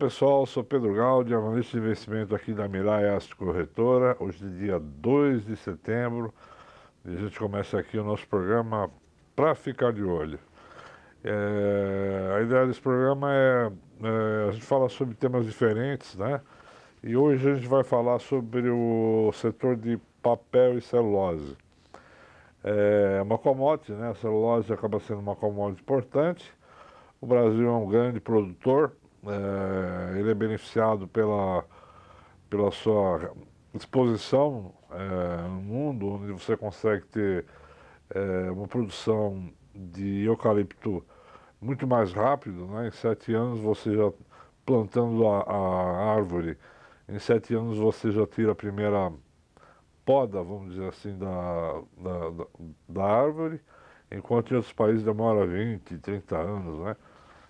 pessoal, sou Pedro Gaudi, analista de investimento aqui da Mirai Asset Corretora. Hoje é dia 2 de setembro e a gente começa aqui o nosso programa para ficar de olho. A ideia desse programa é a gente fala sobre temas diferentes, né? E hoje a gente vai falar sobre o setor de papel e celulose. É uma commodity, né? A celulose acaba sendo uma commodity importante. O Brasil é um grande produtor, ele é beneficiado pela sua exposição no mundo, onde você consegue ter uma produção de eucalipto muito mais rápido, né? Em 7 anos você já plantando a árvore, em 7 anos você já tira a primeira poda, vamos dizer assim, da árvore, enquanto em outros países demora 20, 30 anos, né?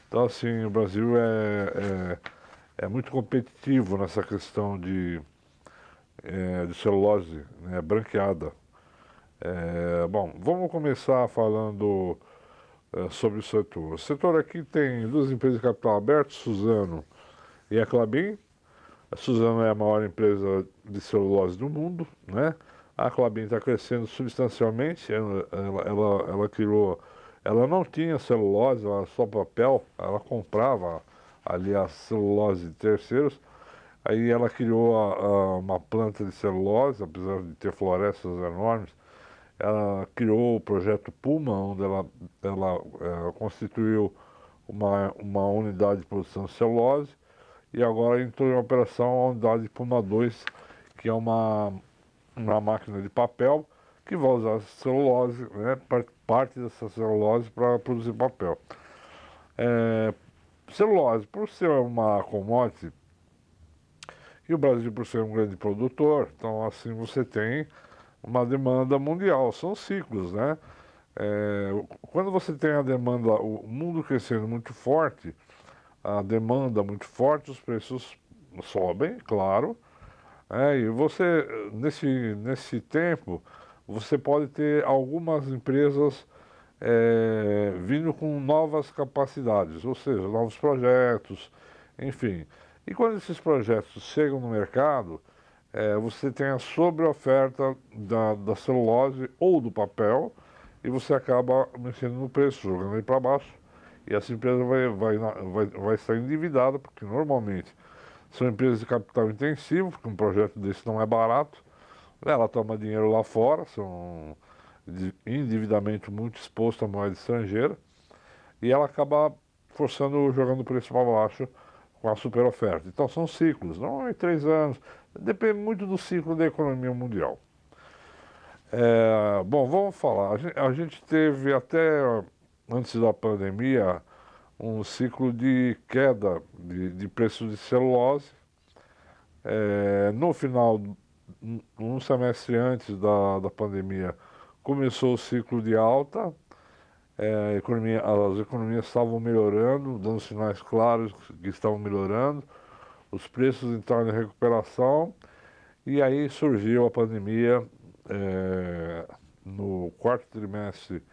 Então, assim, o Brasil é muito competitivo nessa questão de celulose, né, branqueada. Bom, vamos começar falando sobre o setor. O setor aqui tem duas empresas de capital aberto, Suzano e a Klabin. A Suzano é a maior empresa de celulose do mundo, né? A Klabin está crescendo substancialmente. Ela criou, ela não tinha celulose, ela era só papel. Ela comprava ali a celulose de terceiros. Aí ela criou uma planta de celulose, apesar de ter florestas enormes. Ela criou o projeto Puma, onde ela constituiu uma unidade de produção de celulose. E agora entrou em operação a unidade Puma 2, que é uma máquina de papel que vai usar celulose, né, parte dessa celulose para produzir papel. Celulose, por ser uma commodity, e o Brasil por ser um grande produtor, então assim você tem uma demanda mundial, são ciclos, né? Quando você tem a demanda, o mundo crescendo muito forte, a demanda muito forte, os preços sobem, claro. E você, nesse tempo, você pode ter algumas empresas vindo com novas capacidades, ou seja, novos projetos, enfim. E quando esses projetos chegam no mercado, você tem a sobreoferta da celulose ou do papel e você acaba mexendo no preço, jogando ele para baixo. E essa empresa vai estar endividada, porque normalmente são empresas de capital intensivo, porque um projeto desse não é barato. Ela toma dinheiro lá fora, são endividamento muito exposto à moeda estrangeira, e ela acaba jogando o preço para baixo com a super oferta. Então são ciclos, não em 3 anos, depende muito do ciclo da economia mundial. Bom, vamos falar. A gente teve até antes da pandemia um ciclo de queda de preço de celulose. No final, um semestre antes da pandemia, começou o ciclo de alta. As economias estavam melhorando, dando sinais claros que estavam melhorando. Os preços entraram em recuperação. E aí surgiu a pandemia no quarto trimestre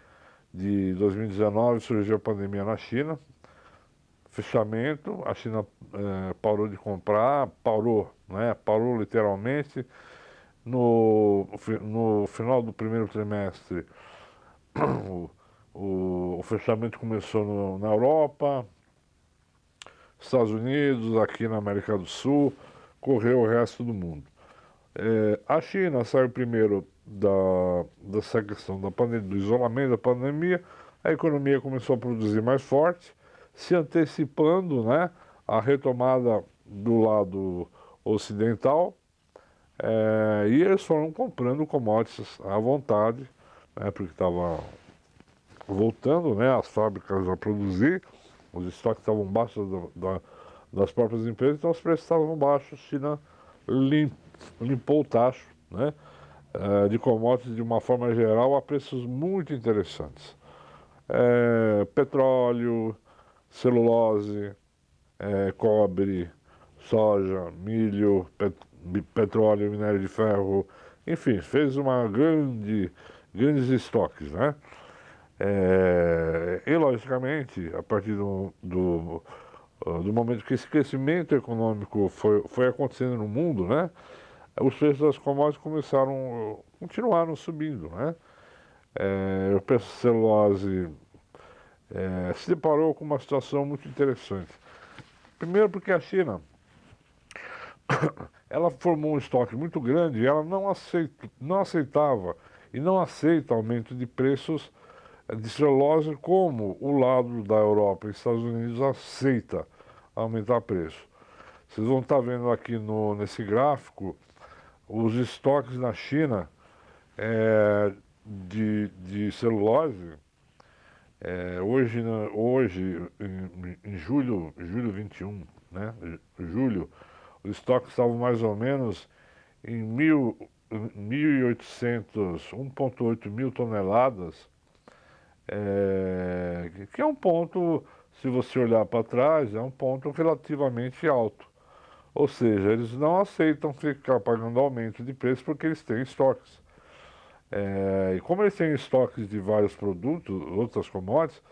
de 2019, surgiu a pandemia na China. Fechamento, a China parou de comprar, parou literalmente. No final do primeiro trimestre, o fechamento começou na Europa, Estados Unidos, aqui na América do Sul, correu o resto do mundo. A China saiu primeiro dessa questão da pandemia, do isolamento da pandemia, a economia começou a produzir mais forte, se antecipando, né, a retomada do lado ocidental, e eles foram comprando commodities à vontade, né, porque estava voltando, né, as fábricas a produzir, os estoques estavam baixos das próprias empresas, então os preços estavam baixos, a China limpou o tacho, né, de commodities de uma forma geral a preços muito interessantes. Petróleo, celulose, cobre, soja, milho, petróleo, minério de ferro, enfim, fez grandes estoques, né? E logicamente, a partir do momento que esse crescimento econômico foi acontecendo no mundo, né? Os preços das commodities continuaram subindo, né? O preço da celulose se deparou com uma situação muito interessante. Primeiro porque a China, ela formou um estoque muito grande e ela não aceitava e não aceita aumento de preços de celulose como o lado da Europa e Estados Unidos aceita aumentar preço. Vocês vão estar vendo aqui nesse gráfico os estoques na China de celulose. Hoje em julho 21, né? Julho, os estoques estavam mais ou menos em 1.800 mil toneladas, que é um ponto, se você olhar para trás, é um ponto relativamente alto. Ou seja, eles não aceitam ficar pagando aumento de preço porque eles têm estoques. E como eles têm estoques de vários produtos, outras commodities,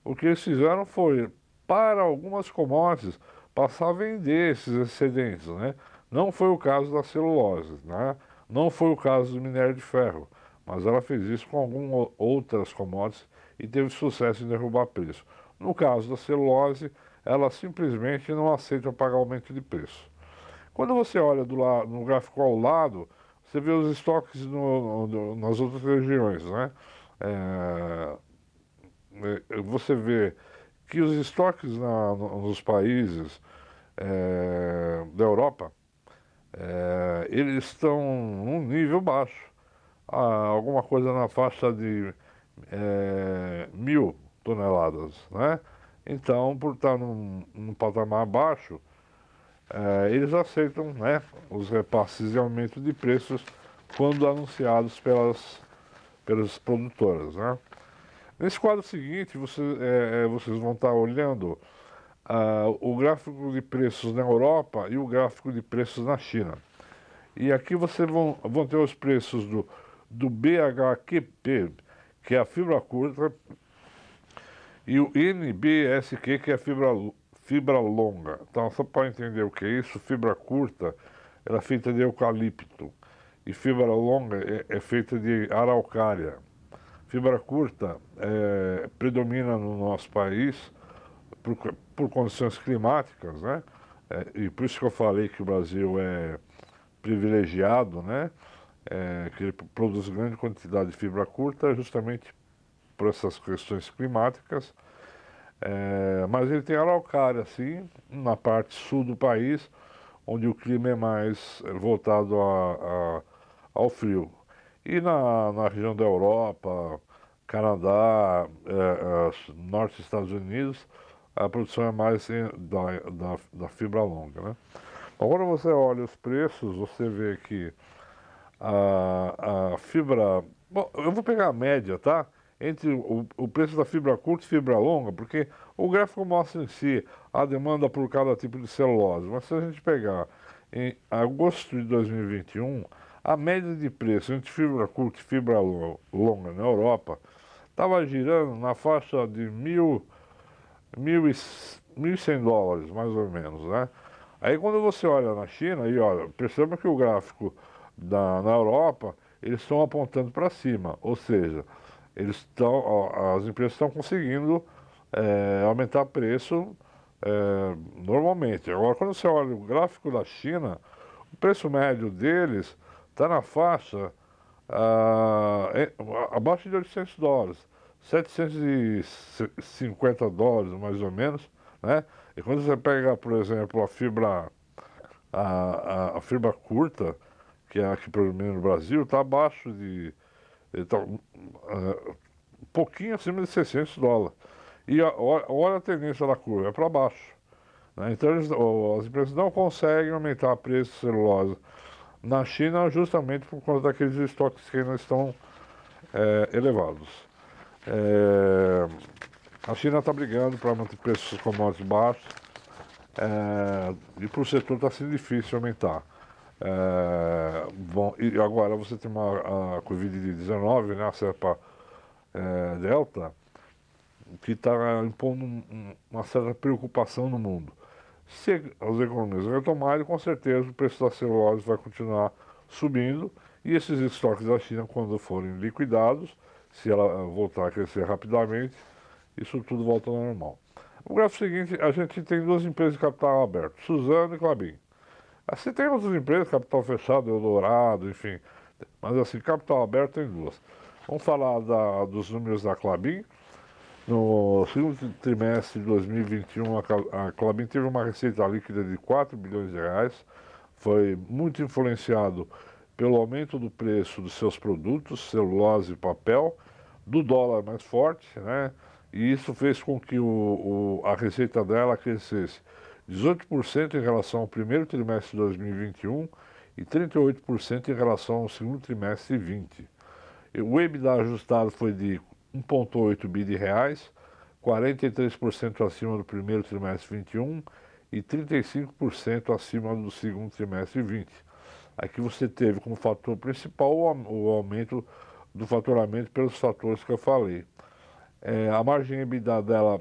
o que eles fizeram foi, para algumas commodities, passar a vender esses excedentes, né? Não foi o caso da celulose, né? Não foi o caso do minério de ferro, mas ela fez isso com algumas outras commodities e teve sucesso em derrubar preço. No caso da celulose, ela simplesmente não aceita pagar aumento de preço. Quando você olha no gráfico ao lado, você vê os estoques nas outras regiões, né? Você vê que os estoques nos países da Europa, eles estão num nível baixo, alguma coisa na faixa de 1.000 toneladas, né? Então, por estar num patamar baixo, eles aceitam, né, os repasses de aumento de preços quando anunciados pelas produtoras, né? Nesse quadro seguinte, vocês vão estar olhando o gráfico de preços na Europa e o gráfico de preços na China. E aqui vocês vão ter os preços do BHQP, que é a fibra curta, e o NBSQ, que é a fibra longa. Então, só para entender o que é isso, fibra curta, ela é feita de eucalipto, e fibra longa é feita de araucária. Fibra curta predomina no nosso país por condições climáticas, né? E por isso que eu falei que o Brasil é privilegiado, né? Que ele produz grande quantidade de fibra curta, justamente por essas questões climáticas. Mas ele tem araucária, assim, na parte sul do país, onde o clima é mais voltado ao frio. E na região da Europa, Canadá, Norte dos Estados Unidos, a produção é mais da fibra longa, né? Agora você olha os preços, você vê que a fibra... Bom, eu vou pegar a média, tá? Entre o preço da fibra curta e fibra longa, porque o gráfico mostra em si a demanda por cada tipo de celulose. Mas se a gente pegar em agosto de 2021, a média de preço entre fibra curta e fibra longa na Europa estava girando na faixa de 1.100 dólares, mais ou menos, né? Aí quando você olha na China, e olha, perceba que o gráfico na Europa, eles estão apontando para cima, ou seja, as empresas estão conseguindo aumentar preço normalmente. Agora, quando você olha o gráfico da China, o preço médio deles está na faixa abaixo de 800 dólares, 750 dólares mais ou menos, né? E quando você pega, por exemplo, a fibra curta, que é a que predomina no Brasil, está abaixo tá, um pouquinho acima de 600 dólares. E olha a tendência da curva, é para baixo, né? Então as empresas não conseguem aumentar o preço de celulose na China justamente por conta daqueles estoques que ainda estão elevados. A China está brigando para manter preços dos commodities baixos, e para o setor está sendo difícil aumentar. Bom, e agora você tem a Covid-19, né, a cepa Delta, que está impondo uma certa preocupação no mundo. Se as economias retomarem, com certeza o preço da celulose vai continuar subindo e esses estoques da China, quando forem liquidados, se ela voltar a crescer rapidamente, isso tudo volta ao normal. O gráfico seguinte, a gente tem duas empresas de capital aberto, Suzano e Klabin. Assim tem outras empresas, capital fechado, Eldorado, enfim, mas assim, capital aberto tem duas. Vamos falar dos números da Klabin. No segundo trimestre de 2021, a Klabin teve uma receita líquida de 4 bilhões de reais. Foi muito influenciado pelo aumento do preço dos seus produtos, celulose e papel, do dólar mais forte, né? E isso fez com que a receita dela crescesse 18% em relação ao primeiro trimestre de 2021 e 38% em relação ao segundo trimestre de 2020. O EBITDA ajustado foi de 1,8 bi de reais, 43% acima do primeiro trimestre 21 e 35% acima do segundo trimestre 20. Aqui você teve como fator principal o aumento do faturamento pelos fatores que eu falei. A margem EBITDA dela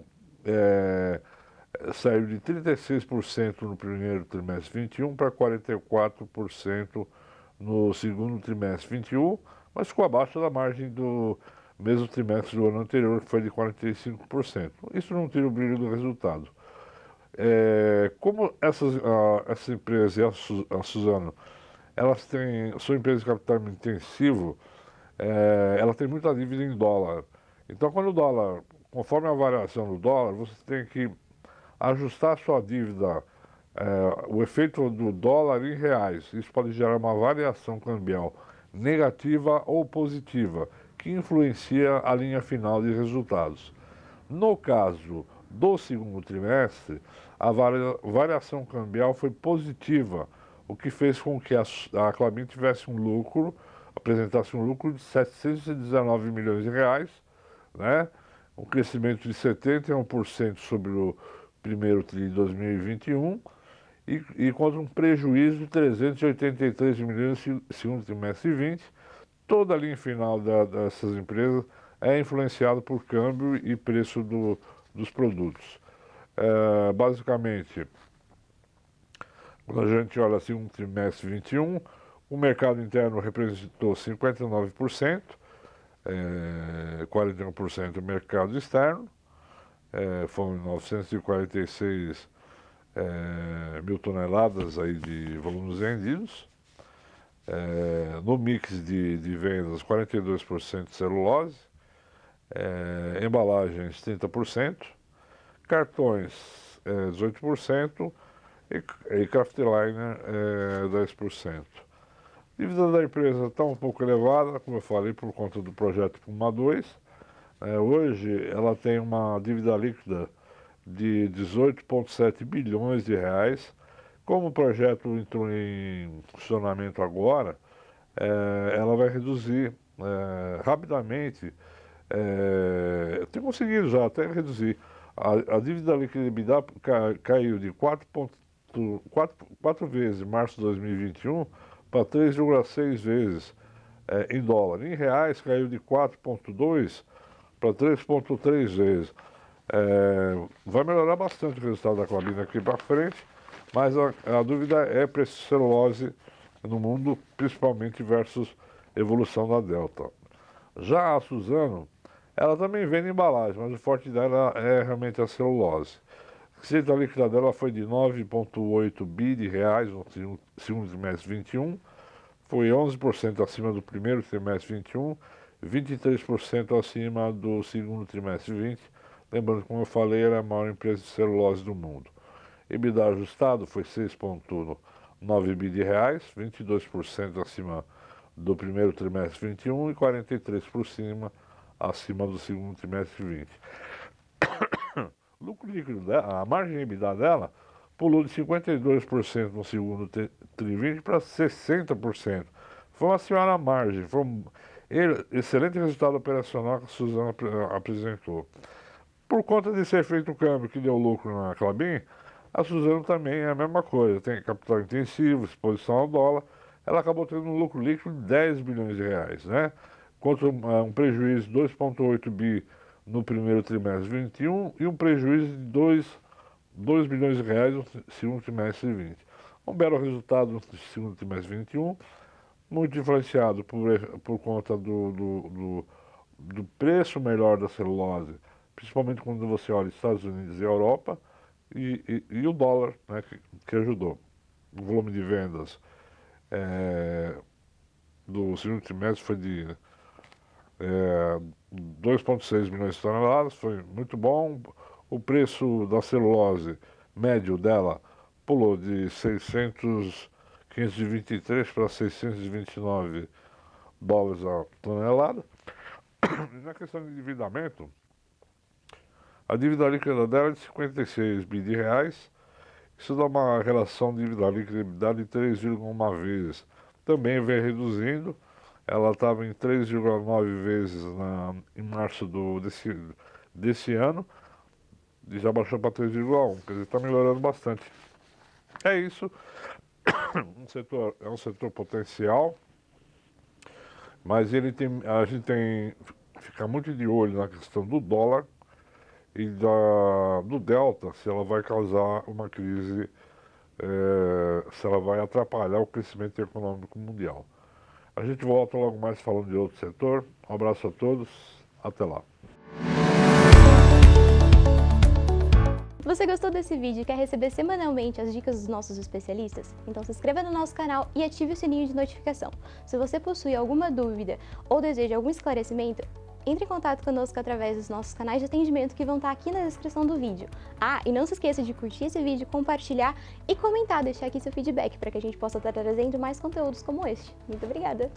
saiu de 36% no primeiro trimestre 21 para 44% no segundo trimestre 21, mas ficou abaixo da margem do mesmo trimestre do ano anterior, que foi de 45%. Isso não tira o brilho do resultado. Como essas empresas e a Suzano, elas são empresas de capital intensivo, ela tem muita dívida em dólar. Então, quando o dólar, conforme a variação do dólar, você tem que ajustar a sua dívida, o efeito do dólar em reais. Isso pode gerar uma variação cambial negativa ou positiva, que influencia a linha final de resultados. No caso do segundo trimestre, a variação cambial foi positiva, o que fez com que a Klabin tivesse apresentasse um lucro de 719 milhões de reais, né? Um crescimento de 71% sobre o primeiro TRI de 2021 e contra um prejuízo de 383 milhões no segundo trimestre de 20. Toda a linha final dessas empresas é influenciada por câmbio e preço dos produtos. Basicamente, quando a gente olha assim um trimestre 21, o mercado interno representou 59%, 41% o mercado externo, foram 946 mil toneladas aí de volumes vendidos. No mix de vendas, 42% celulose, embalagens 30%, cartões 18% e craftliner 10%. A dívida da empresa está um pouco elevada, como eu falei, por conta do projeto Puma 2. Hoje ela tem uma dívida líquida de 18,7 bilhões de reais. Como o projeto entrou em funcionamento agora, ela vai reduzir rapidamente, tem conseguido já até reduzir. A dívida líquida EBITDA caiu de 4 vezes em março de 2021 para 3,6 vezes em dólar. Em reais caiu de 4,2 para 3,3 vezes. Vai melhorar bastante o resultado da Klabin daqui para frente, mas a dúvida é preço de celulose no mundo, principalmente versus evolução da Delta. Já a Suzano, ela também vende embalagem, mas o forte dela é realmente a celulose. A receita líquida dela foi de 9,8 bi de reais no segundo trimestre 21, foi 11% acima do primeiro trimestre 21, 23% acima do segundo trimestre 20. Lembrando que, como eu falei, era a maior empresa de celulose do mundo. EBITDA ajustado foi 6,9 bi de reais, 22% acima do primeiro trimestre 21 e 43% acima do segundo trimestre 20. O lucro líquido dela, a margem de EBITDA dela pulou de 52% no segundo tri 20 para 60%. Foi uma senhora margem, foi um excelente resultado operacional que a Suzano apresentou. Por conta desse efeito câmbio que deu lucro na Klabin, a Suzano também é a mesma coisa, tem capital intensivo, exposição ao dólar, ela acabou tendo um lucro líquido de 10 bilhões de reais, né? Contra um prejuízo de 2,8 bi no primeiro trimestre de 21 e um prejuízo de 2 bilhões de reais no segundo trimestre de 20. Um belo resultado no segundo trimestre de 21, muito influenciado por conta do preço melhor da celulose, principalmente quando você olha Estados Unidos e Europa, e o dólar, né, que ajudou. O volume de vendas do segundo trimestre foi de 2,6 milhões de toneladas, foi muito bom. O preço da celulose médio dela pulou de 523 para 629 dólares a tonelada. E na questão de endividamento, a dívida líquida dela é de 56 bi de reais. Isso dá uma relação dívida líquida de 3,1 vezes. Também vem reduzindo. Ela estava em 3,9 vezes em março desse ano e já baixou para 3,1, quer dizer, está melhorando bastante. É isso, é um setor potencial, mas a gente tem que ficar muito de olho na questão do dólar e do delta, se ela vai causar uma crise, se ela vai atrapalhar o crescimento econômico mundial. A gente volta logo mais falando de outro setor. Um abraço a todos, até lá. Você gostou desse vídeo e quer receber semanalmente as dicas dos nossos especialistas? Então se inscreva no nosso canal e ative o sininho de notificação. Se você possui alguma dúvida ou deseja algum esclarecimento, entre em contato conosco através dos nossos canais de atendimento que vão estar aqui na descrição do vídeo. E não se esqueça de curtir esse vídeo, compartilhar e comentar, deixar aqui seu feedback para que a gente possa estar trazendo mais conteúdos como este. Muito obrigada!